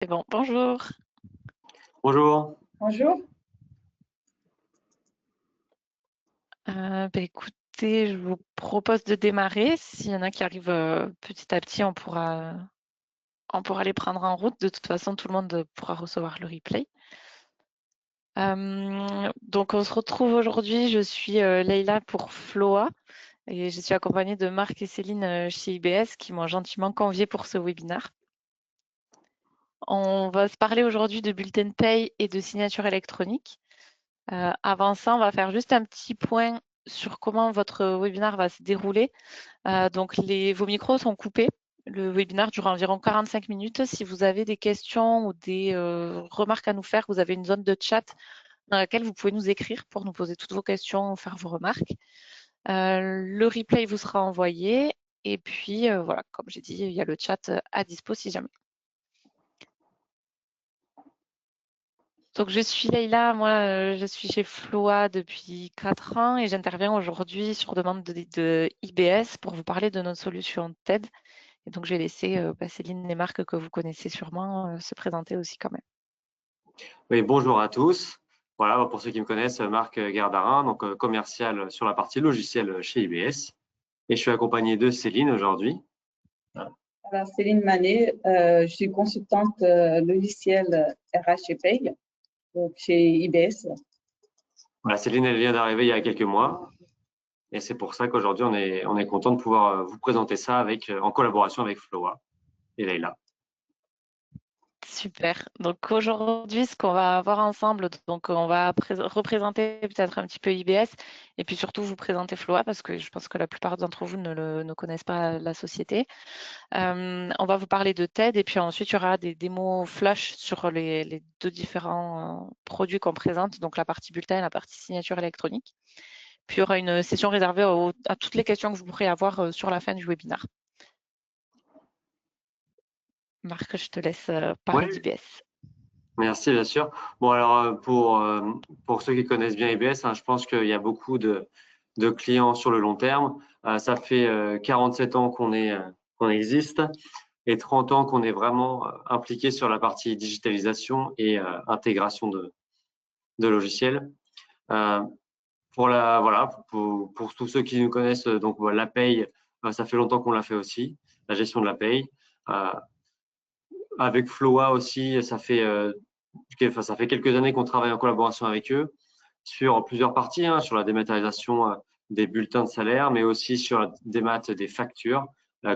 C'est bon, bonjour. Bonjour. Bonjour. Écoutez, je vous propose de démarrer. S'il y en a qui arrivent petit à petit, on pourra les prendre en route. De toute façon, tout le monde pourra recevoir le replay. Donc, on se retrouve aujourd'hui. Je suis Leïla pour Floa et je suis accompagnée de Marc et Céline chez IBS qui m'ont gentiment conviée pour ce webinaire. On va se parler aujourd'hui de bulletin de paye et de signature électronique. Avant ça, on va faire juste un petit point sur comment votre webinaire va se dérouler. Donc, vos micros sont coupés. Le webinaire dure environ 45 minutes. Si vous avez des questions ou des remarques à nous faire, vous avez une zone de chat dans laquelle vous pouvez nous écrire pour nous poser toutes vos questions ou faire vos remarques. Le replay vous sera envoyé. Et puis, voilà, comme j'ai dit, il y a le chat à dispo si jamais. Donc, je suis Leïla, moi, je suis chez Floa depuis 4 ans et j'interviens aujourd'hui sur demande de IBS pour vous parler de notre solution TED. Et donc, je vais laisser Céline et Marc, que vous connaissez sûrement, se présenter aussi quand même. Oui, bonjour à tous. Voilà, pour ceux qui me connaissent, Marc Gardarin, donc commercial sur la partie logicielle chez IBS. Et je suis accompagné de Céline aujourd'hui. Alors, Céline Manet, je suis consultante logicielle RH et Paye donc chez IBS. Voilà, Céline, elle vient d'arriver il y a quelques mois. Et c'est pour ça qu'aujourd'hui, on est content de pouvoir vous présenter ça en collaboration avec Floa et Leïla. Super. Donc aujourd'hui, ce qu'on va voir ensemble, donc on va représenter peut-être un petit peu IBS et puis surtout vous présenter Floa parce que je pense que la plupart d'entre vous ne connaissent pas la société. On va vous parler de TED et puis ensuite il y aura des démos flash sur les deux différents produits qu'on présente, donc la partie bulletin et la partie signature électronique. Puis il y aura une session réservée à toutes les questions que vous pourrez avoir sur la fin du webinaire. Marc, je te laisse parler d'IBS. Merci, bien sûr. Bon, alors pour ceux qui connaissent bien IBS, je pense qu'il y a beaucoup de clients sur le long terme. Ça fait 47 ans qu'on existe et 30 ans qu'on est vraiment impliqué sur la partie digitalisation et intégration de logiciels. Pour tous ceux qui nous connaissent, donc la paye, ça fait longtemps qu'on l'a fait aussi, la gestion de la paye. Avec Floa aussi, ça fait quelques années qu'on travaille en collaboration avec eux sur plusieurs parties, sur la dématérialisation des bulletins de salaire, mais aussi sur la démat des factures,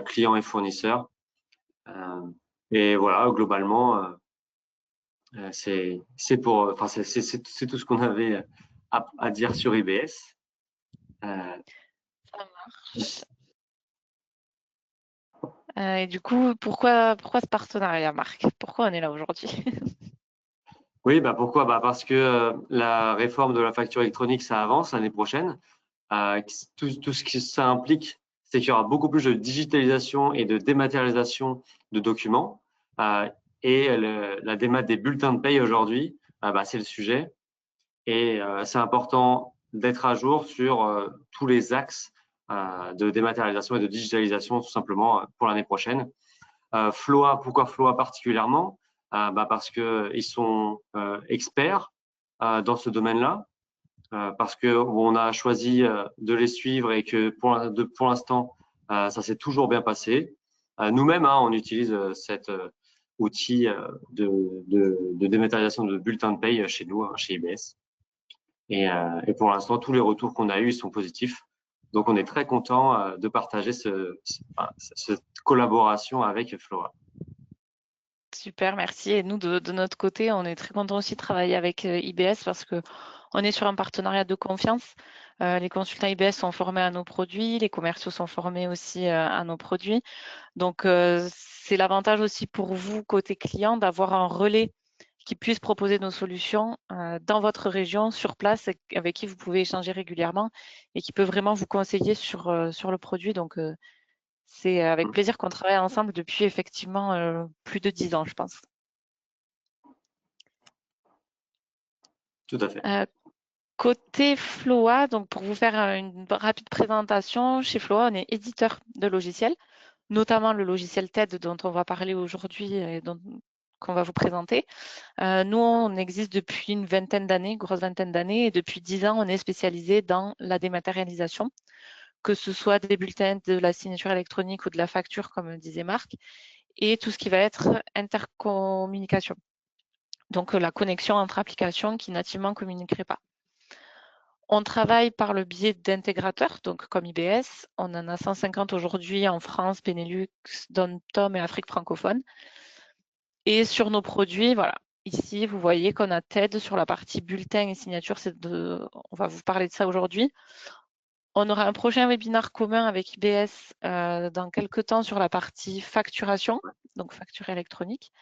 clients et fournisseurs. Et voilà, globalement, c'est tout ce qu'on avait à dire sur IBS. Ça marche. Et du coup, pourquoi ce partenariat, Marc? Pourquoi on est là aujourd'hui? Oui, pourquoi? Parce que la réforme de la facture électronique, ça avance l'année prochaine. Tout ce que ça implique, c'est qu'il y aura beaucoup plus de digitalisation et de dématérialisation de documents. Et la démat des bulletins de paye aujourd'hui, c'est le sujet. Et c'est important d'être à jour sur tous les axes de dématérialisation et de digitalisation, tout simplement, pour l'année prochaine. Floa, pourquoi Floa particulièrement? Parce qu'ils sont experts dans ce domaine-là. Parce que on a choisi de les suivre et que pour l'instant, ça s'est toujours bien passé. Nous-mêmes, on utilise cet outil de dématérialisation de bulletins de paye chez nous, chez IBS. Et pour l'instant, tous les retours qu'on a eus sont positifs. Donc, on est très content de partager cette collaboration avec Floa. Super, merci. Et nous, de notre côté, on est très contents aussi de travailler avec IBS parce que on est sur un partenariat de confiance. Les consultants IBS sont formés à nos produits, les commerciaux sont formés aussi à nos produits. Donc, c'est l'avantage aussi pour vous, côté client, d'avoir un relais qui puisse proposer nos solutions dans votre région, sur place, avec qui vous pouvez échanger régulièrement et qui peut vraiment vous conseiller sur le produit. Donc, c'est avec plaisir qu'on travaille ensemble depuis effectivement plus de 10 ans, je pense. Tout à fait. Côté Floa, donc pour vous faire une rapide présentation, chez Floa, on est éditeur de logiciels, notamment le logiciel TED dont on va parler aujourd'hui et qu'on va vous présenter. Nous, on existe depuis une vingtaine d'années, grosse vingtaine d'années, et depuis 10 ans, on est spécialisé dans la dématérialisation, que ce soit des bulletins, de la signature électronique ou de la facture, comme disait Marc, et tout ce qui va être intercommunication. Donc, la connexion entre applications qui nativement ne communiqueraient pas. On travaille par le biais d'intégrateurs, donc comme IBS. On en a 150 aujourd'hui en France, Benelux, Dom-Tom et Afrique francophone. Et sur nos produits, voilà. Ici, vous voyez qu'on a TED sur la partie bulletin et signature. On va vous parler de ça aujourd'hui. On aura un prochain webinaire commun avec IBS dans quelques temps sur la partie facturation, donc facture électronique.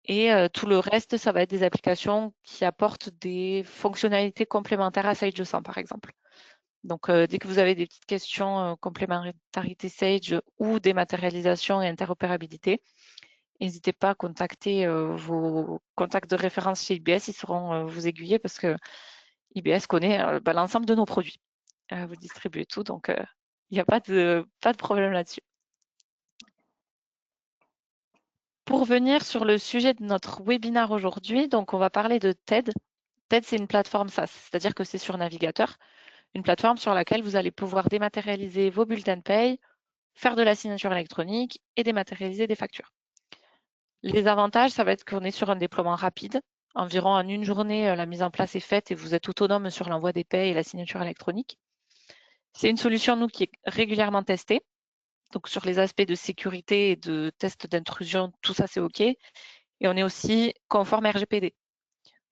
Et tout le reste, ça va être des applications qui apportent des fonctionnalités complémentaires à Sage 200, par exemple. Donc, dès que vous avez des petites questions complémentarité Sage ou dématérialisation et interopérabilité, n'hésitez pas à contacter vos contacts de référence chez IBS. Ils sauront vous aiguiller parce que IBS connaît l'ensemble de nos produits. Vous distribuez tout, donc il n'y a pas de problème là-dessus. Pour venir sur le sujet de notre webinaire aujourd'hui, donc on va parler de TED. TED, c'est une plateforme SaaS, c'est-à-dire que c'est sur navigateur, une plateforme sur laquelle vous allez pouvoir dématérialiser vos bulletins de paye, faire de la signature électronique et dématérialiser des factures. Les avantages, ça va être qu'on est sur un déploiement rapide. Environ en une journée, la mise en place est faite et vous êtes autonome sur l'envoi des paies et la signature électronique. C'est une solution, nous, qui est régulièrement testée. Donc, sur les aspects de sécurité et de test d'intrusion, tout ça, c'est OK. Et on est aussi conforme RGPD.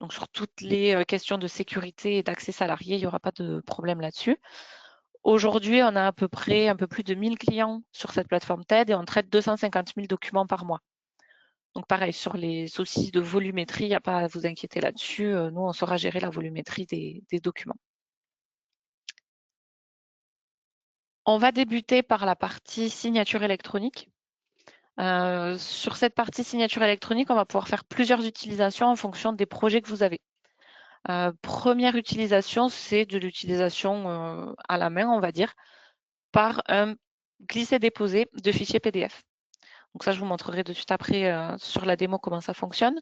Donc, sur toutes les questions de sécurité et d'accès salarié, il n'y aura pas de problème là-dessus. Aujourd'hui, on a à peu près un peu plus de 1000 clients sur cette plateforme TED et on traite 250 000 documents par mois. Donc, pareil, sur les soucis de volumétrie, il n'y a pas à vous inquiéter là-dessus. Nous, on saura gérer la volumétrie des documents. On va débuter par la partie signature électronique. Sur cette partie signature électronique, on va pouvoir faire plusieurs utilisations en fonction des projets que vous avez. Première utilisation, c'est de l'utilisation à la main, on va dire, par un glisser-déposer de fichiers PDF. Donc ça, je vous montrerai de suite après sur la démo comment ça fonctionne.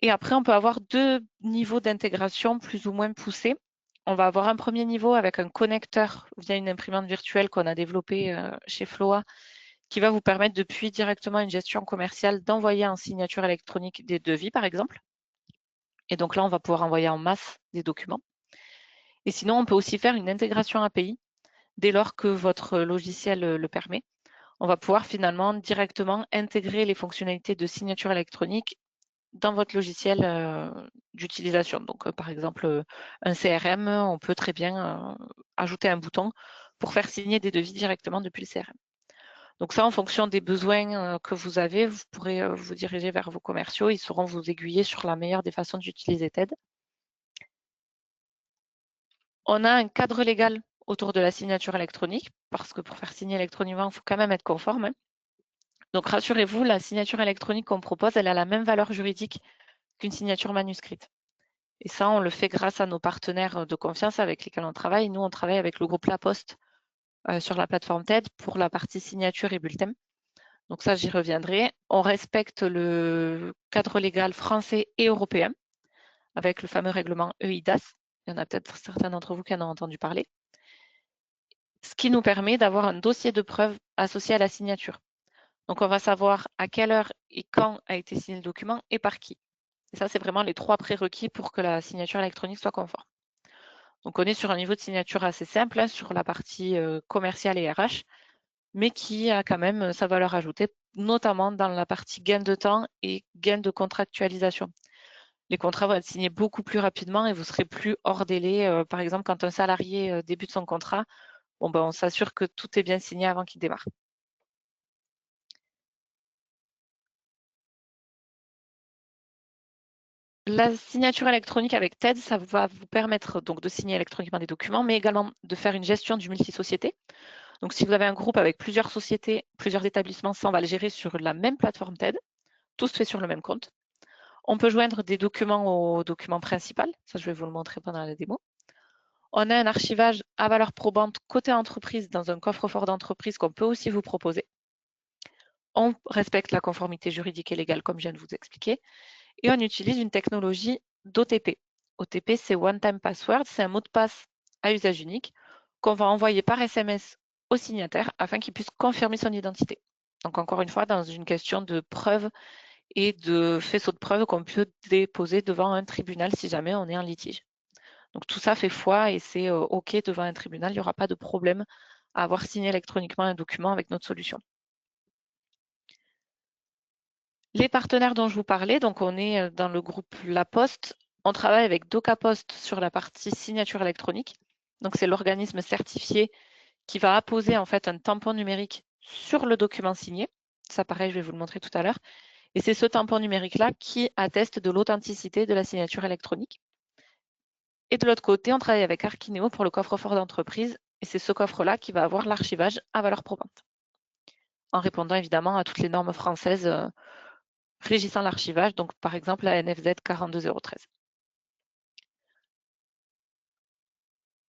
Et après, on peut avoir deux niveaux d'intégration plus ou moins poussés. On va avoir un premier niveau avec un connecteur via une imprimante virtuelle qu'on a développée chez Floa, qui va vous permettre depuis directement une gestion commerciale d'envoyer en signature électronique des devis, par exemple. Et donc là, on va pouvoir envoyer en masse des documents. Et sinon, on peut aussi faire une intégration API dès lors que votre logiciel le permet. On va pouvoir finalement directement intégrer les fonctionnalités de signature électronique dans votre logiciel d'utilisation. Donc, par exemple, un CRM, on peut très bien ajouter un bouton pour faire signer des devis directement depuis le CRM. Donc ça, en fonction des besoins que vous avez, vous pourrez vous diriger vers vos commerciaux. Ils sauront vous aiguiller sur la meilleure des façons d'utiliser TED. On a un cadre légal autour de la signature électronique, parce que pour faire signer électroniquement, il faut quand même être conforme. Hein. Donc rassurez-vous, la signature électronique qu'on propose, elle a la même valeur juridique qu'une signature manuscrite. Et ça, on le fait grâce à nos partenaires de confiance avec lesquels on travaille. Nous, on travaille avec le groupe La Poste sur la plateforme TED pour la partie signature et bulletin. Donc ça, j'y reviendrai. On respecte le cadre légal français et européen avec le fameux règlement EIDAS. Il y en a peut-être certains d'entre vous qui en ont entendu parler. Ce qui nous permet d'avoir un dossier de preuve associé à la signature. Donc, on va savoir à quelle heure et quand a été signé le document et par qui. Et ça, c'est vraiment les trois prérequis pour que la signature électronique soit conforme. Donc, on est sur un niveau de signature assez simple hein, sur la partie commerciale et RH, mais qui a quand même sa valeur ajoutée, notamment dans la partie gain de temps et gain de contractualisation. Les contrats vont être signés beaucoup plus rapidement et vous serez plus hors délai. Par exemple, quand un salarié débute son contrat, bon, ben, on s'assure que tout est bien signé avant qu'il démarre. La signature électronique avec TED, ça va vous permettre donc de signer électroniquement des documents, mais également de faire une gestion du multisociété. Donc, si vous avez un groupe avec plusieurs sociétés, plusieurs établissements, ça, on va le gérer sur la même plateforme TED. Tout se fait sur le même compte. On peut joindre des documents au document principal. Ça, je vais vous le montrer pendant la démo. On a un archivage à valeur probante côté entreprise dans un coffre-fort d'entreprise qu'on peut aussi vous proposer. on respecte la conformité juridique et légale, comme je viens de vous expliquer, et on utilise une technologie d'OTP. OTP, c'est One Time Password, c'est un mot de passe à usage unique qu'on va envoyer par SMS au signataire afin qu'il puisse confirmer son identité. Donc encore une fois, dans une question de preuve et de faisceau de preuve qu'on peut déposer devant un tribunal si jamais on est en litige. Donc tout ça fait foi et c'est OK devant un tribunal, il n'y aura pas de problème à avoir signé électroniquement un document avec notre solution. Les partenaires dont je vous parlais, donc on est dans le groupe La Poste, on travaille avec DocaPost sur la partie signature électronique. Donc c'est l'organisme certifié qui va apposer en fait un tampon numérique sur le document signé. Ça pareil, je vais vous le montrer tout à l'heure. Et c'est ce tampon numérique-là qui atteste de l'authenticité de la signature électronique. Et de l'autre côté, on travaille avec Archineo pour le coffre-fort d'entreprise. Et c'est ce coffre-là qui va avoir l'archivage à valeur probante. En répondant évidemment à toutes les normes françaises régissant l'archivage, donc par exemple la NFZ 42013.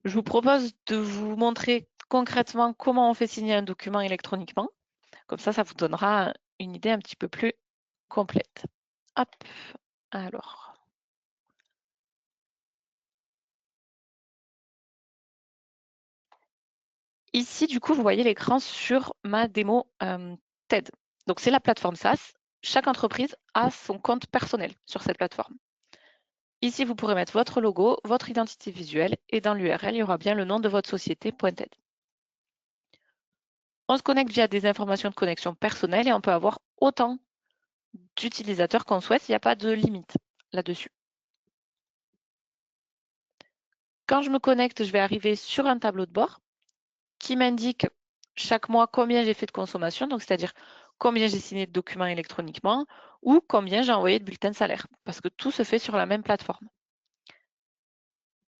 Je vous propose de vous montrer concrètement comment on fait signer un document électroniquement. Comme ça vous donnera une idée un petit peu plus complète. Hop, alors. Ici, du coup, vous voyez l'écran sur ma démo TED. Donc, c'est la plateforme SaaS. Chaque entreprise a son compte personnel sur cette plateforme. Ici, vous pourrez mettre votre logo, votre identité visuelle et dans l'URL, il y aura bien le nom de votre société .TED. On se connecte via des informations de connexion personnelles et on peut avoir autant d'utilisateurs qu'on souhaite. Il n'y a pas de limite là-dessus. Quand je me connecte, je vais arriver sur un tableau de bord qui m'indique chaque mois combien j'ai fait de consommation, donc c'est-à-dire combien j'ai signé de documents électroniquement ou combien j'ai envoyé de bulletins de salaire, parce que tout se fait sur la même plateforme.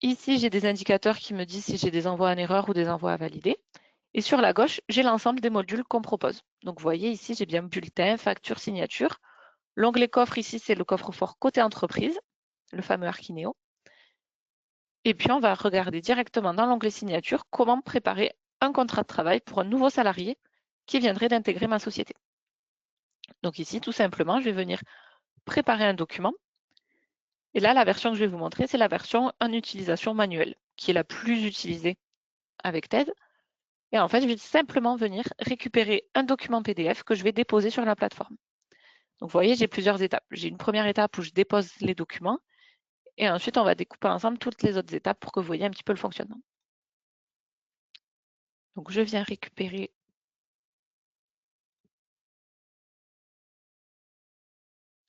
Ici, j'ai des indicateurs qui me disent si j'ai des envois en erreur ou des envois à valider. Et sur la gauche, j'ai l'ensemble des modules qu'on propose. Donc, vous voyez ici, j'ai bien bulletin, facture, signature. L'onglet coffre ici, c'est le coffre-fort côté entreprise, le fameux Archineo. Et puis, on va regarder directement dans l'onglet signature comment préparer un contrat de travail pour un nouveau salarié qui viendrait d'intégrer ma société. Donc ici, tout simplement, je vais venir préparer un document. Et là, la version que je vais vous montrer, c'est la version en utilisation manuelle, qui est la plus utilisée avec TED. Et en fait, je vais simplement venir récupérer un document PDF que je vais déposer sur la plateforme. Donc, vous voyez, j'ai plusieurs étapes. J'ai une première étape où je dépose les documents. Et ensuite, on va découper ensemble toutes les autres étapes pour que vous voyez un petit peu le fonctionnement. Donc, je viens récupérer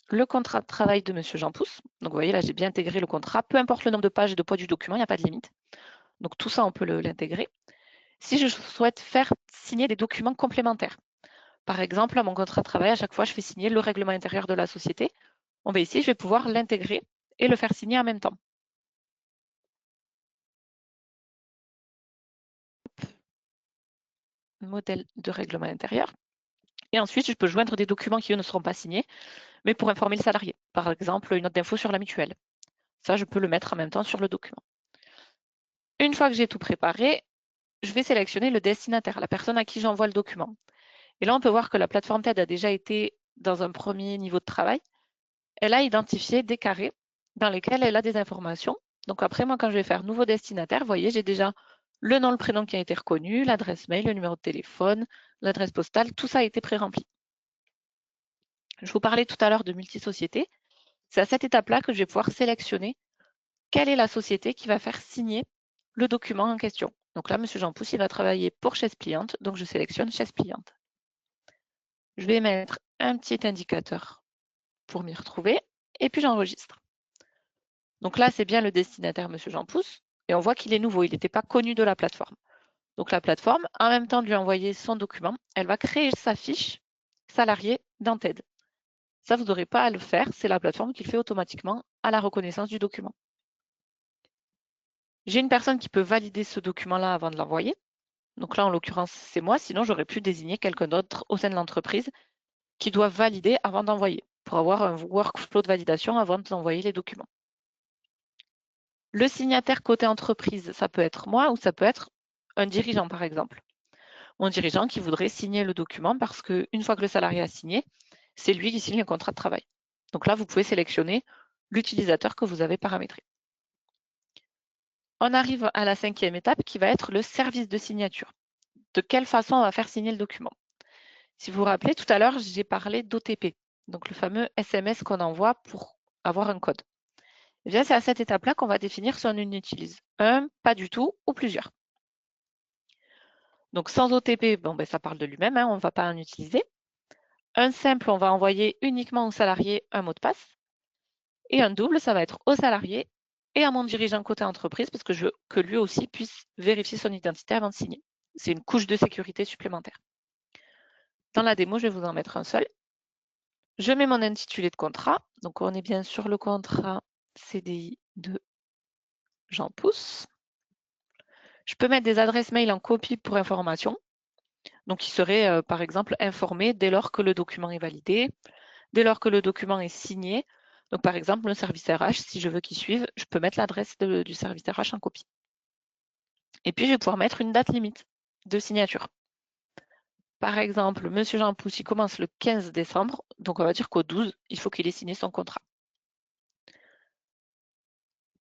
le contrat de travail de M. Jean Pousse. Donc, vous voyez, là, j'ai bien intégré le contrat. Peu importe le nombre de pages et de poids du document, il n'y a pas de limite. Donc, tout ça, on peut l'intégrer. Si je souhaite faire signer des documents complémentaires, par exemple, à mon contrat de travail, à chaque fois, je fais signer le règlement intérieur de la société. Bon, ben ici, je vais pouvoir l'intégrer et le faire signer en même temps. Modèle de règlement intérieur. Et ensuite, je peux joindre des documents qui, eux, ne seront pas signés, mais pour informer le salarié. Par exemple, une note d'info sur la mutuelle. Ça, je peux le mettre en même temps sur le document. Une fois que j'ai tout préparé, je vais sélectionner le destinataire, la personne à qui j'envoie le document. Et là, on peut voir que la plateforme TED a déjà été dans un premier niveau de travail. Elle a identifié des carrés dans lesquels elle a des informations. Donc après, moi, quand je vais faire nouveau destinataire, vous voyez, j'ai déjà le nom, le prénom qui a été reconnu, l'adresse mail, le numéro de téléphone, l'adresse postale, tout ça a été pré-rempli. Je vous parlais tout à l'heure de multisociété. C'est à cette étape-là que je vais pouvoir sélectionner quelle est la société qui va faire signer le document en question. Donc là, M. Jean Pousse, il va travailler pour chaise pliante, donc je sélectionne chaise pliante. Je vais mettre un petit indicateur pour m'y retrouver et puis j'enregistre. Donc là, c'est bien le destinataire, M. Jean Pousse, et on voit qu'il est nouveau, il n'était pas connu de la plateforme. Donc la plateforme, en même temps de lui envoyer son document, elle va créer sa fiche salarié dans TED. Ça, vous n'aurez pas à le faire, c'est la plateforme qui le fait automatiquement à la reconnaissance du document. J'ai une personne qui peut valider ce document-là avant de l'envoyer. Donc là, en l'occurrence, c'est moi, sinon j'aurais pu désigner quelqu'un d'autre au sein de l'entreprise qui doit valider avant d'envoyer, pour avoir un workflow de validation avant d'envoyer les documents. Le signataire côté entreprise, ça peut être moi ou ça peut être un dirigeant, par exemple. mon dirigeant qui voudrait signer le document parce qu'une fois que le salarié a signé, c'est lui qui signe le contrat de travail. Donc là, vous pouvez sélectionner l'utilisateur que vous avez paramétré. On arrive à la 5e étape qui va être le service de signature. De quelle façon on va faire signer le document? Si vous vous rappelez, tout à l'heure, j'ai parlé d'OTP, donc le fameux SMS qu'on envoie pour avoir un code. Eh bien, c'est à cette étape-là qu'on va définir si on en utilise un, pas du tout ou plusieurs. Donc sans OTP, bon, ben, ça parle de lui-même, hein, on ne va pas en utiliser. Un simple, on va envoyer uniquement au salarié un mot de passe. Et un double, ça va être au salarié et à mon dirigeant côté entreprise parce que je veux que lui aussi puisse vérifier son identité avant de signer. C'est une couche de sécurité supplémentaire. Dans la démo, je vais vous en mettre un seul. Je mets mon intitulé de contrat. Donc, on est bien sur le contrat CDI de Jean Pousse. Je peux mettre des adresses mail en copie pour information. Donc, il serait, par exemple, informé dès lors que le document est validé, dès lors que le document est signé. Donc, par exemple, le service RH, si je veux qu'il suive, je peux mettre l'adresse du service RH en copie. Et puis, je vais pouvoir mettre une date limite de signature. Par exemple, Monsieur Jean Pousse, il commence le 15 décembre, donc on va dire qu'au 12, il faut qu'il ait signé son contrat.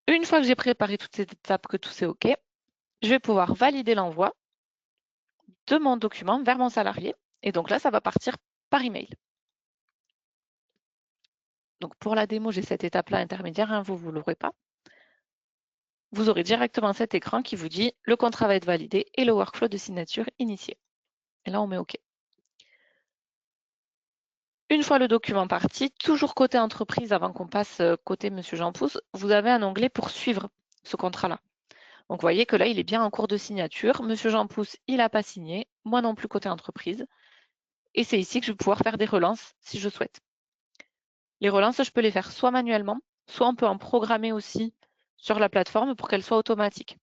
Une fois que j'ai préparé toutes ces étapes, que tout c'est OK, je vais pouvoir valider l'envoi de mon document vers mon salarié. Et donc là, ça va partir par email. Donc pour la démo, j'ai cette étape-là intermédiaire, hein, vous ne l'aurez pas. Vous aurez directement cet écran qui vous dit le contrat va être validé et le workflow de signature initié. Et là, on met OK. Une fois le document parti, toujours côté entreprise, avant qu'on passe côté Monsieur Jean Pousse, vous avez un onglet pour suivre ce contrat-là. Donc, vous voyez que là, il est bien en cours de signature. Monsieur Jean Pousse, il n'a pas signé. Moi non plus côté entreprise. Et c'est ici que je vais pouvoir faire des relances si je souhaite. Les relances, je peux les faire soit manuellement, soit on peut en programmer aussi sur la plateforme pour qu'elles soient automatiques.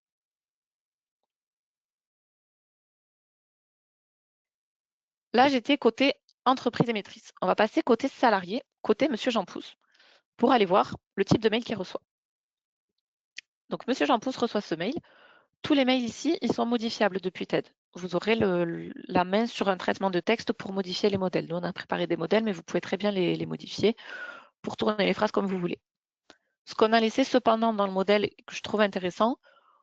Là, j'étais côté entreprise émettrice. On va passer côté salarié, côté Monsieur Jean Pousse, pour aller voir le type de mail qu'il reçoit. Donc, Monsieur Jean Pousse reçoit ce mail. Tous les mails ici, ils sont modifiables depuis TED. Vous aurez la main sur un traitement de texte pour modifier les modèles. Nous, on a préparé des modèles, mais vous pouvez très bien les modifier pour tourner les phrases comme vous voulez. Ce qu'on a laissé cependant dans le modèle que je trouve intéressant,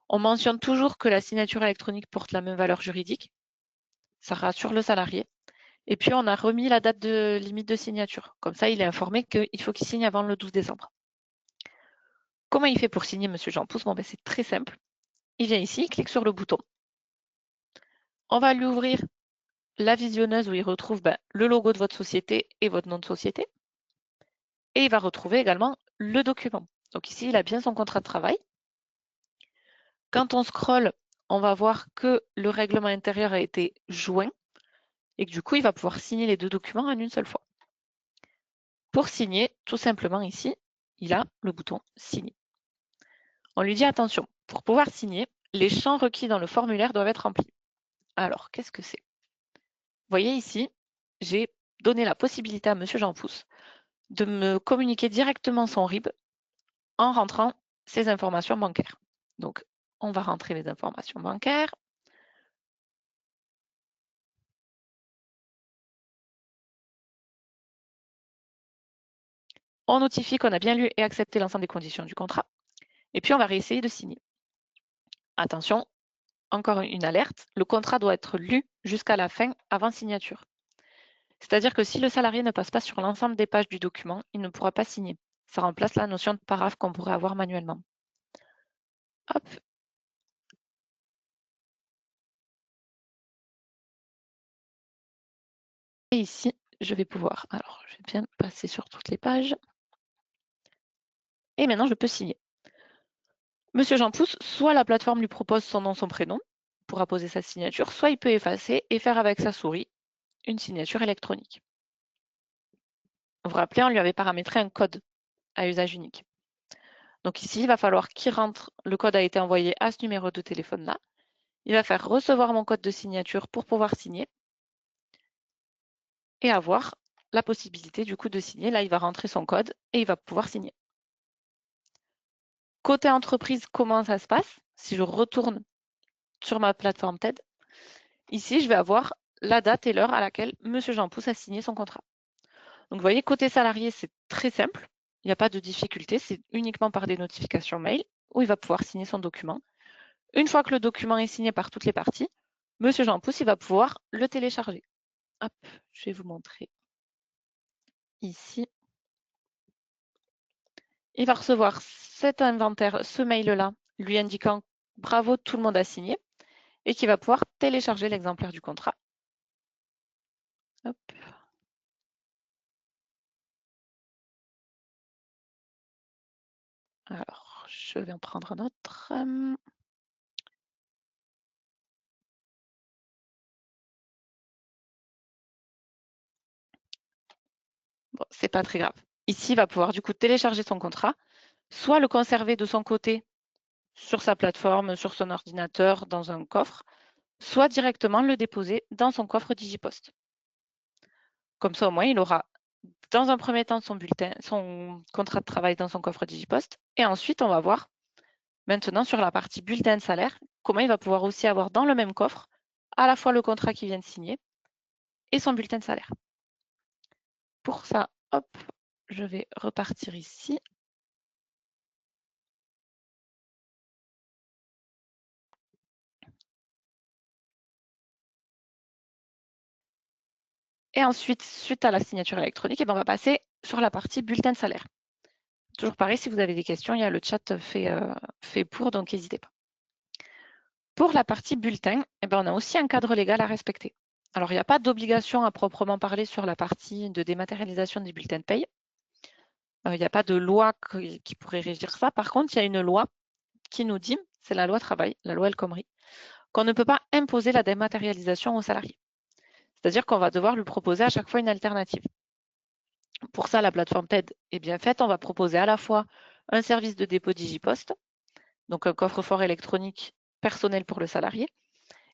on mentionne toujours que la signature électronique porte la même valeur juridique. Ça rassure le salarié. Et puis, on a remis la date de limite de signature. Comme ça, il est informé qu'il faut qu'il signe avant le 12 décembre. Comment il fait pour signer, Monsieur Jean Pousse? Bon, ben, c'est très simple. Il vient ici, il clique sur le bouton. On va lui ouvrir la visionneuse où il retrouve le logo de votre société et votre nom de société. Et il va retrouver également le document. Donc ici, il a bien son contrat de travail. Quand on scrolle, on va voir que le règlement intérieur a été joint et que du coup, il va pouvoir signer les deux documents en une seule fois. Pour signer, tout simplement ici, il a le bouton « Signer ». On lui dit « Attention, pour pouvoir signer, les champs requis dans le formulaire doivent être remplis ». Alors, qu'est-ce que c'est? Vous voyez ici, j'ai donné la possibilité à Monsieur Jean Pousse de me communiquer directement son RIB en rentrant ses informations bancaires. Donc, on va rentrer les informations bancaires. On notifie qu'on a bien lu et accepté l'ensemble des conditions du contrat. Et puis, on va réessayer de signer. Attention, encore une alerte, le contrat doit être lu jusqu'à la fin avant signature. C'est-à-dire que si le salarié ne passe pas sur l'ensemble des pages du document, il ne pourra pas signer. Ça remplace la notion de paragraphe qu'on pourrait avoir manuellement. Hop. Et ici, je vais pouvoir, alors je vais bien passer sur toutes les pages. Et maintenant, je peux signer. Monsieur Jean Pousse, soit la plateforme lui propose son nom, son prénom pour apposer sa signature, soit il peut effacer et faire avec sa souris une signature électronique. Vous vous rappelez, on lui avait paramétré un code à usage unique. Donc ici, il va falloir qu'il rentre, le code a été envoyé à ce numéro de téléphone-là. Il va faire recevoir mon code de signature pour pouvoir signer et avoir la possibilité du coup de signer. Là, il va rentrer son code et il va pouvoir signer. Côté entreprise, comment ça se passe? Si je retourne sur ma plateforme TED, ici, je vais avoir la date et l'heure à laquelle M. Jean Pousse a signé son contrat. Donc, vous voyez, côté salarié, c'est très simple. Il n'y a pas de difficulté. C'est uniquement par des notifications mail où il va pouvoir signer son document. Une fois que le document est signé par toutes les parties, M. Jean Pousse, il va pouvoir le télécharger. Hop, je vais vous montrer ici. Il va recevoir cet inventaire, ce mail-là, lui indiquant « Bravo, tout le monde a signé » et qui va pouvoir télécharger l'exemplaire du contrat. Hop. Alors, je vais en prendre un autre. Bon, c'est pas très grave. Ici, il va pouvoir du coup télécharger son contrat, soit le conserver de son côté sur sa plateforme, sur son ordinateur, dans un coffre, soit directement le déposer dans son coffre Digipost. Comme ça, au moins, il aura dans un premier temps son bulletin, son contrat de travail dans son coffre Digipost. Et ensuite, on va voir maintenant sur la partie bulletin de salaire, comment il va pouvoir aussi avoir dans le même coffre à la fois le contrat qu'il vient de signer et son bulletin de salaire. Pour ça, hop, je vais repartir ici. Et ensuite, suite à la signature électronique, on va passer sur la partie bulletin de salaire. Toujours pareil, si vous avez des questions, il y a le chat fait pour, donc n'hésitez pas. Pour la partie bulletin, on a aussi un cadre légal à respecter. Alors, il n'y a pas d'obligation à proprement parler sur la partie de dématérialisation des bulletins de paye. Il n'y a pas de loi qui pourrait régir ça. Par contre, il y a une loi qui nous dit, c'est la loi travail, la loi El Khomri, qu'on ne peut pas imposer la dématérialisation aux salariés. C'est-à-dire qu'on va devoir lui proposer à chaque fois une alternative. Pour ça, la plateforme TED est bien faite. On va proposer à la fois un service de dépôt Digipost, donc un coffre-fort électronique personnel pour le salarié,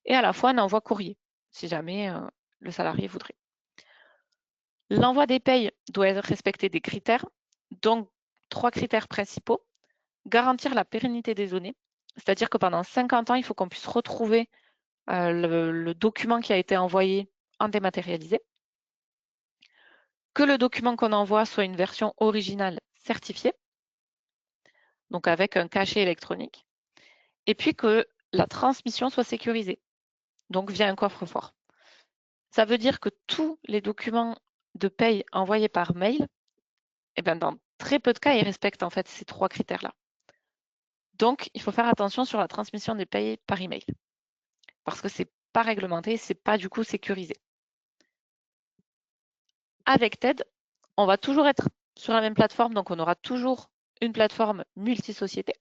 et à la fois un envoi courrier, si jamais le salarié voudrait. L'envoi des payes doit respecter des critères, donc 3 critères principaux. Garantir la pérennité des données, c'est-à-dire que pendant 50 ans, il faut qu'on puisse retrouver le document qui a été envoyé en dématérialisé, que le document qu'on envoie soit une version originale certifiée, donc avec un cachet électronique, et puis que la transmission soit sécurisée, donc via un coffre-fort. Ça veut dire que tous les documents de paye envoyés par mail, dans très peu de cas, ils respectent en fait ces 3 critères-là. Donc, il faut faire attention sur la transmission des payes par email, parce que c'est pas réglementé, c'est pas du coup sécurisé. Avec TED, on va toujours être sur la même plateforme, donc on aura toujours une plateforme multi-société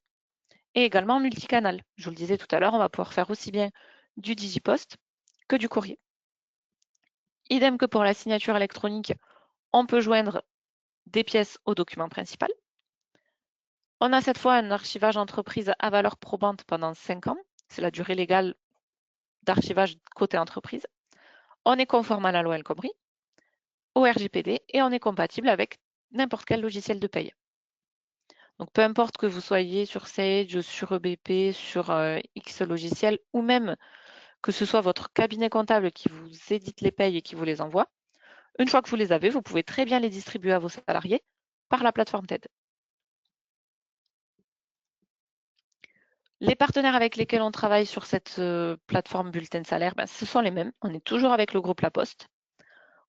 et également multicanal. Je vous le disais tout à l'heure, on va pouvoir faire aussi bien du Digipost que du courrier. Idem que pour la signature électronique, on peut joindre des pièces au document principal. On a cette fois un archivage entreprise à valeur probante pendant 5 ans. C'est la durée légale d'archivage côté entreprise. On est conforme à la loi El Khomri, au RGPD et on est compatible avec n'importe quel logiciel de paye. Donc, peu importe que vous soyez sur Sage, sur EBP, sur X logiciel, ou même que ce soit votre cabinet comptable qui vous édite les payes et qui vous les envoie, une fois que vous les avez, vous pouvez très bien les distribuer à vos salariés par la plateforme TED. Les partenaires avec lesquels on travaille sur cette plateforme bulletin de salaire, ce sont les mêmes. On est toujours avec le groupe La Poste.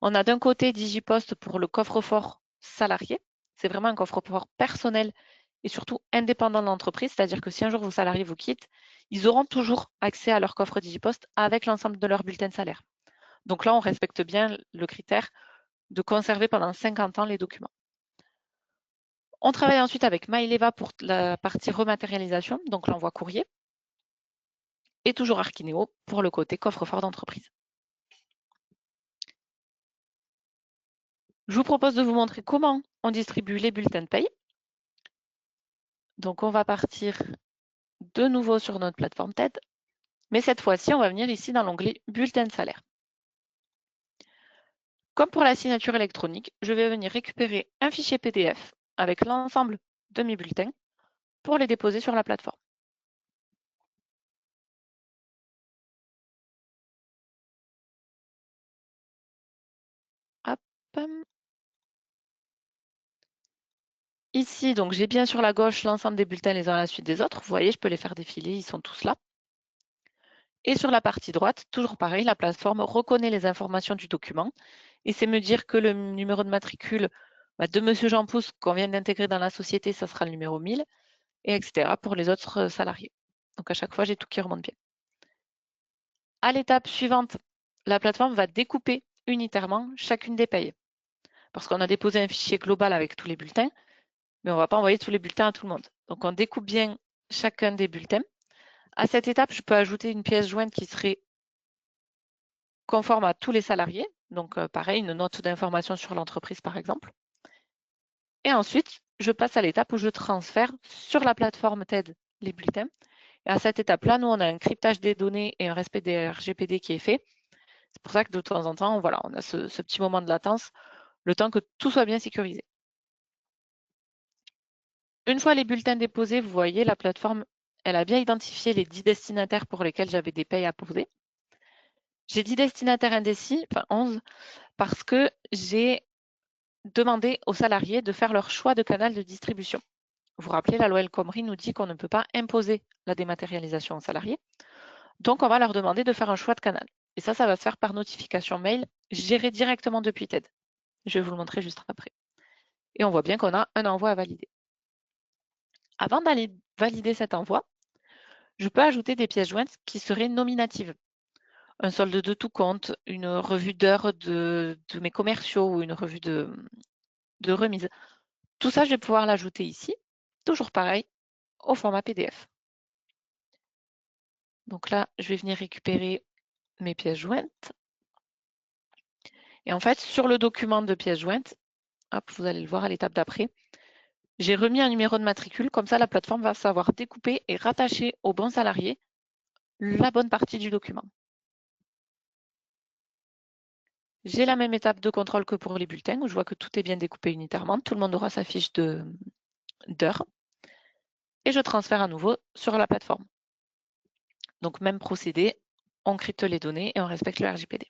On a d'un côté Digipost pour le coffre-fort salarié. C'est vraiment un coffre-fort personnel et surtout indépendant de l'entreprise. C'est-à-dire que si un jour vos salariés vous quittent, ils auront toujours accès à leur coffre Digipost avec l'ensemble de leur bulletin de salaire. Donc là, on respecte bien le critère de conserver pendant 50 ans les documents. On travaille ensuite avec Maileva pour la partie rematérialisation, donc l'envoi courrier, et toujours Archineo pour le côté coffre-fort d'entreprise. Je vous propose de vous montrer comment on distribue les bulletins de paye. Donc, on va partir de nouveau sur notre plateforme TED, mais cette fois-ci, on va venir ici dans l'onglet bulletin de salaire. Comme pour la signature électronique, je vais venir récupérer un fichier PDF avec l'ensemble de mes bulletins pour les déposer sur la plateforme. Ici, donc j'ai bien sur la gauche l'ensemble des bulletins les uns à la suite des autres. Vous voyez, je peux les faire défiler, ils sont tous là. Et sur la partie droite, toujours pareil, la plateforme reconnaît les informations du document et c'est me dire que le numéro de matricule de Monsieur Jean Pousse qu'on vient d'intégrer dans la société, ça sera le numéro 1000, et etc. pour les autres salariés. Donc à chaque fois, j'ai tout qui remonte bien. À l'étape suivante, la plateforme va découper unitairement chacune des payes. Parce qu'on a déposé un fichier global avec tous les bulletins, mais on ne va pas envoyer tous les bulletins à tout le monde. Donc on découpe bien chacun des bulletins. À cette étape, je peux ajouter une pièce jointe qui serait conforme à tous les salariés. Donc pareil, une note d'information sur l'entreprise par exemple. Et ensuite, je passe à l'étape où je transfère sur la plateforme TED les bulletins. Et à cette étape-là, nous, on a un cryptage des données et un respect des RGPD qui est fait. C'est pour ça que de temps en temps, voilà, on a ce petit moment de latence, le temps que tout soit bien sécurisé. Une fois les bulletins déposés, vous voyez, la plateforme, elle a bien identifié les 10 destinataires pour lesquels j'avais des payes à poser. J'ai 10 destinataires indécis, enfin 11, parce que j'ai demandé aux salariés de faire leur choix de canal de distribution. Vous vous rappelez, la loi El Khomri nous dit qu'on ne peut pas imposer la dématérialisation aux salariés. Donc, on va leur demander de faire un choix de canal. Et ça va se faire par notification mail gérée directement depuis TED. Je vais vous le montrer juste après. Et on voit bien qu'on a un envoi à valider. Avant d'aller valider cet envoi, je peux ajouter des pièces jointes qui seraient nominatives. Un solde de tout compte, une revue d'heures de mes commerciaux ou une revue de remise. Tout ça, je vais pouvoir l'ajouter ici, toujours pareil, au format PDF. Donc là, je vais venir récupérer mes pièces jointes. Et en fait, sur le document de pièces jointes, hop, vous allez le voir à l'étape d'après, j'ai remis un numéro de matricule, comme ça la plateforme va savoir découper et rattacher au bon salarié la bonne partie du document. J'ai la même étape de contrôle que pour les bulletins, où je vois que tout est bien découpé unitairement, tout le monde aura sa fiche d'heure. Et je transfère à nouveau sur la plateforme. Donc même procédé, on crypte les données et on respecte le RGPD.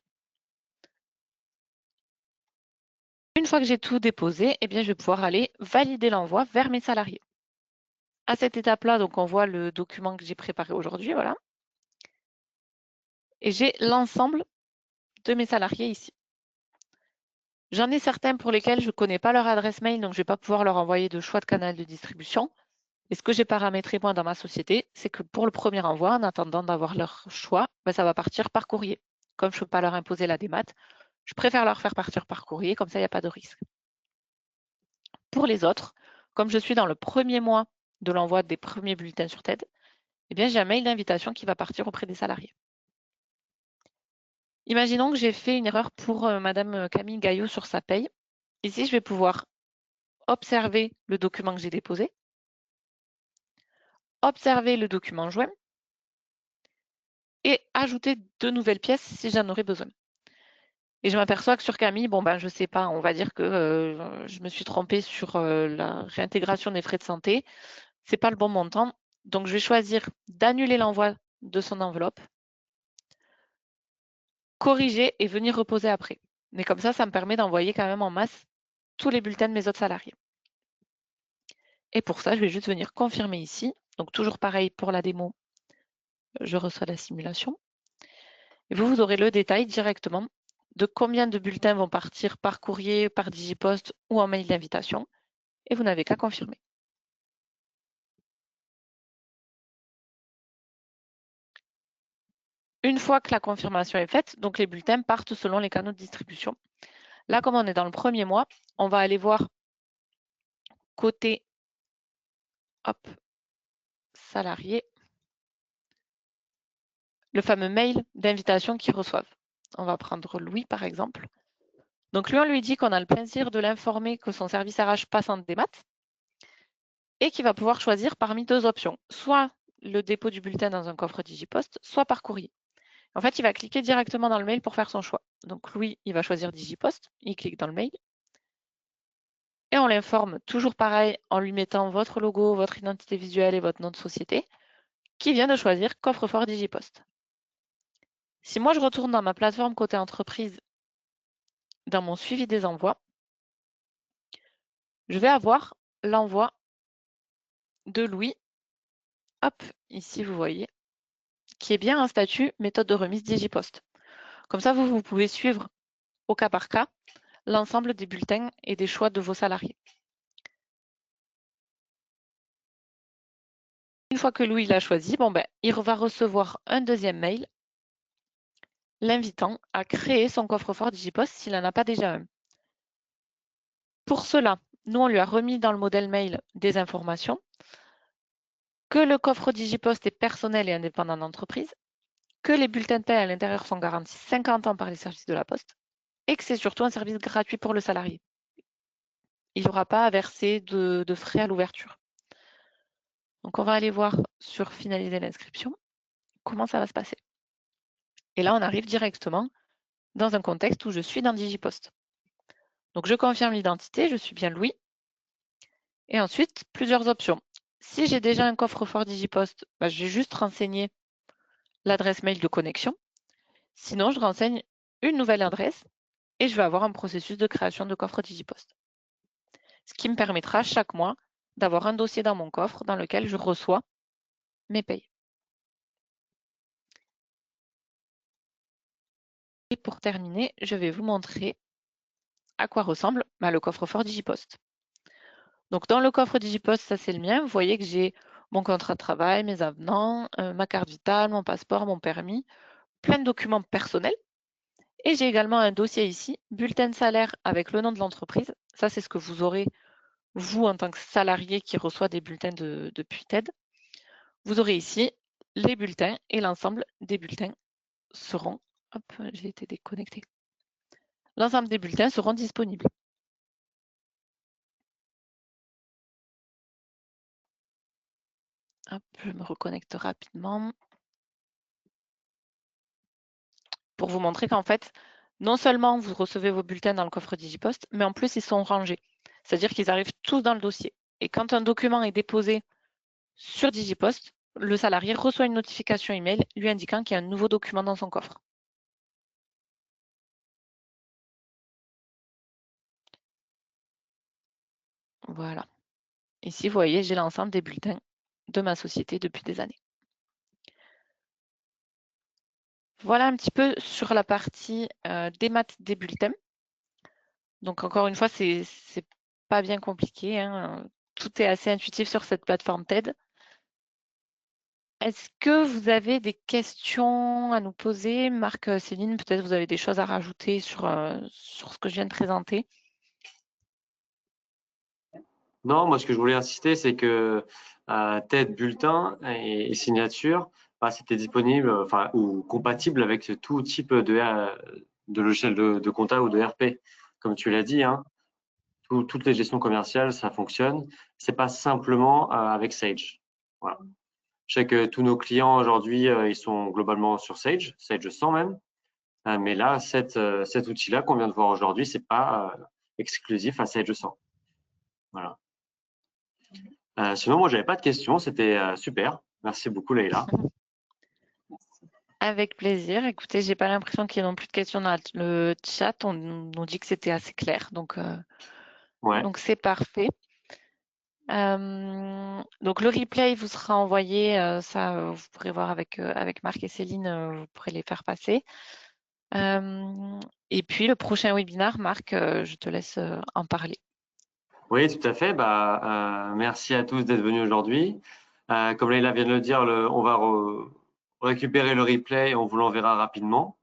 Une fois que j'ai tout déposé, eh bien, je vais pouvoir aller valider l'envoi vers mes salariés. À cette étape-là, donc on voit le document que j'ai préparé aujourd'hui, voilà. Et j'ai l'ensemble de mes salariés ici. J'en ai certains pour lesquels je ne connais pas leur adresse mail, donc je ne vais pas pouvoir leur envoyer de choix de canal de distribution. Et ce que j'ai paramétré moi dans ma société, c'est que pour le premier envoi, en attendant d'avoir leur choix, ça va partir par courrier. Comme je ne peux pas leur imposer la démat, je préfère leur faire partir par courrier, comme ça il n'y a pas de risque. Pour les autres, comme je suis dans le premier mois de l'envoi des premiers bulletins sur TED, eh bien, j'ai un mail d'invitation qui va partir auprès des salariés. Imaginons que j'ai fait une erreur pour Madame Camille Gaillot sur sa paye. Ici, je vais pouvoir observer le document que j'ai déposé, observer le document joint et ajouter de nouvelles pièces si j'en aurais besoin. Et je m'aperçois que sur Camille, je ne sais pas, on va dire que je me suis trompée sur la réintégration des frais de santé. Ce n'est pas le bon montant. Donc, je vais choisir d'annuler l'envoi de son enveloppe, corriger et venir reposer après. Mais comme ça me permet d'envoyer quand même en masse tous les bulletins de mes autres salariés. Et pour ça, je vais juste venir confirmer ici. Donc, toujours pareil pour la démo, je reçois la simulation. Et vous aurez le détail directement de combien de bulletins vont partir par courrier, par digipost ou en mail d'invitation. Et vous n'avez qu'à confirmer. Une fois que la confirmation est faite, donc les bulletins partent selon les canaux de distribution. Là, comme on est dans le premier mois, on va aller voir côté salarié, le fameux mail d'invitation qu'ils reçoivent. On va prendre Louis par exemple. Donc lui, on lui dit qu'on a le plaisir de l'informer que son service RH passe en démat et qu'il va pouvoir choisir parmi deux options, soit le dépôt du bulletin dans un coffre Digipost, soit par courrier. En fait, il va cliquer directement dans le mail pour faire son choix. Donc Louis, il va choisir Digipost, il clique dans le mail et on l'informe toujours pareil en lui mettant votre logo, votre identité visuelle et votre nom de société qui vient de choisir coffre-fort Digipost. Si moi je retourne dans ma plateforme côté entreprise dans mon suivi des envois, je vais avoir l'envoi de Louis. Hop, ici, vous voyez, qui est bien un statut méthode de remise Digipost. Comme ça, vous pouvez suivre au cas par cas l'ensemble des bulletins et des choix de vos salariés. Une fois que Louis l'a choisi, il va recevoir un deuxième mail l'invitant à créer son coffre-fort Digipost s'il n'en a pas déjà un. Pour cela, nous, on lui a remis dans le modèle mail des informations, que le coffre Digipost est personnel et indépendant d'entreprise, que les bulletins de paie à l'intérieur sont garantis 50 ans par les services de la Poste et que c'est surtout un service gratuit pour le salarié. Il n'y aura pas à verser de frais à l'ouverture. Donc, on va aller voir sur finaliser l'inscription, comment ça va se passer. Et là, on arrive directement dans un contexte où je suis dans Digipost. Donc, je confirme l'identité, je suis bien Louis. Et ensuite, plusieurs options. Si j'ai déjà un coffre-fort Digipost, je vais juste renseigner l'adresse mail de connexion. Sinon, je renseigne une nouvelle adresse et je vais avoir un processus de création de coffre Digipost. Ce qui me permettra chaque mois d'avoir un dossier dans mon coffre dans lequel je reçois mes payes. Et pour terminer, je vais vous montrer à quoi ressemble le coffre-fort Digipost. Donc, dans le coffre Digipost, ça c'est le mien. Vous voyez que j'ai mon contrat de travail, mes avenants, ma carte vitale, mon passeport, mon permis, plein de documents personnels. Et j'ai également un dossier ici, bulletin de salaire avec le nom de l'entreprise. Ça, c'est ce que vous aurez, vous, en tant que salarié qui reçoit des bulletins depuis TED. Vous aurez ici les bulletins et l'ensemble des bulletins seront... Hop, j'ai été déconnectée. L'ensemble des bulletins seront disponibles. Hop, je me reconnecte rapidement. Pour vous montrer qu'en fait, non seulement vous recevez vos bulletins dans le coffre Digipost, mais en plus, ils sont rangés. C'est-à-dire qu'ils arrivent tous dans le dossier. Et quand un document est déposé sur Digipost, le salarié reçoit une notification email lui indiquant qu'il y a un nouveau document dans son coffre. Voilà. Ici, vous voyez, j'ai l'ensemble des bulletins de ma société depuis des années. Voilà un petit peu sur la partie des maths des bulletins. Donc, encore une fois, c'est pas bien compliqué, hein. Tout est assez intuitif sur cette plateforme TED. Est-ce que vous avez des questions à nous poser? Marc, Céline, peut-être vous avez des choses à rajouter sur ce que je viens de présenter. Non, moi, ce que je voulais insister, c'est que TED bulletin et signature, c'était disponible ou compatible avec tout type de logiciel de compta ou de RP. Comme tu l'as dit, hein, toutes les gestions commerciales, ça fonctionne. C'est pas simplement avec Sage. Voilà. Je sais que tous nos clients aujourd'hui, ils sont globalement sur Sage 100 même. Mais là, cet outil-là qu'on vient de voir aujourd'hui, c'est pas exclusif à Sage 100. Voilà. Sinon, moi, j'avais pas de questions. C'était super. Merci beaucoup, Leïla. Avec plaisir. Écoutez, j'ai pas l'impression qu'il y ait non plus de questions dans le chat. On nous dit que c'était assez clair. Donc c'est parfait. Donc le replay vous sera envoyé. Ça, vous pourrez voir avec Marc et Céline. Vous pourrez les faire passer. Et puis le prochain webinaire, Marc, je te laisse en parler. Oui, tout à fait. Merci à tous d'être venus aujourd'hui. Comme Leïla vient de le dire, on va récupérer le replay et on vous l'enverra rapidement.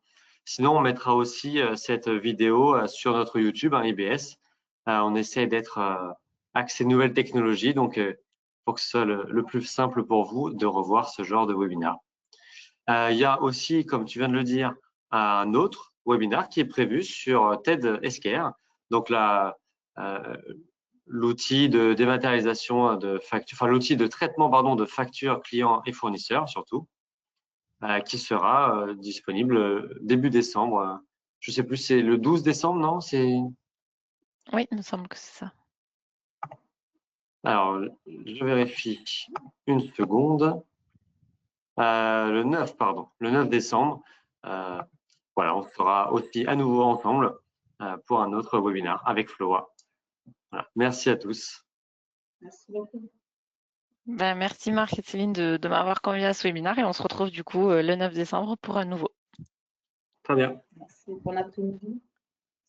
Sinon, on mettra aussi cette vidéo sur notre YouTube, IBS. On essaie d'être axé nouvelles technologies, donc pour que ce soit le plus simple pour vous de revoir ce genre de webinaire. Il y a aussi, comme tu viens de le dire, un autre webinaire qui est prévu sur TED SKR. Donc l'outil de dématérialisation de factures, l'outil de traitement de factures clients et fournisseurs surtout, qui sera disponible début décembre. Je sais plus, c'est le 12 décembre, non? Oui, il me semble que c'est ça. Alors, je vérifie une seconde. Le 9 décembre. Voilà, on sera aussi à nouveau ensemble pour un autre webinaire avec Floa. Voilà. Merci à tous. Merci beaucoup. Ben, merci Marc et Céline de m'avoir convié à ce webinaire et on se retrouve du coup le 9 décembre pour un nouveau. Très bien. Merci. Bon après-midi.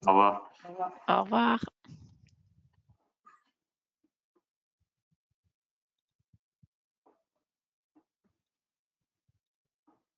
Au revoir. Au revoir. Au revoir.